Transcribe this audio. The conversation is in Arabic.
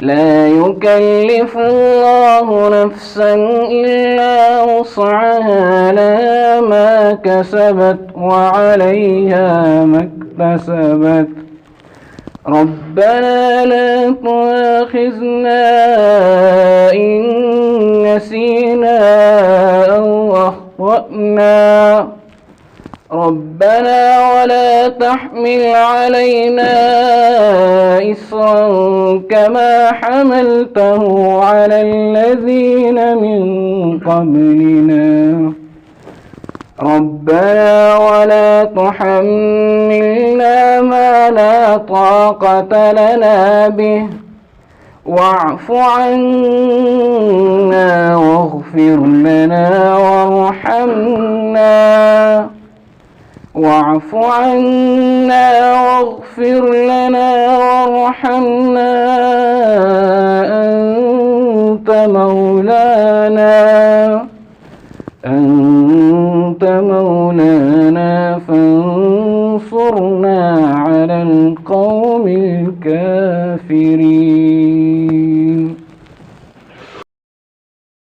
لا يكلف الله نفسا إلا وسعها، لها ما كسبت وعليها ما اكتسبت. ربنا لا تؤاخذنا إن نسينا أو أخطأنا. ربنا ولا تحمل علينا إصرا كما حملته على الذين من قبلنا. ربنا ولا تحملنا ما لا طاقة لنا به، واعف عنا واغفر لنا وارحمنا. واعف عنا واغفر لنا وارحمنا، أنت مولانا فانصرنا على القوم الكافرين.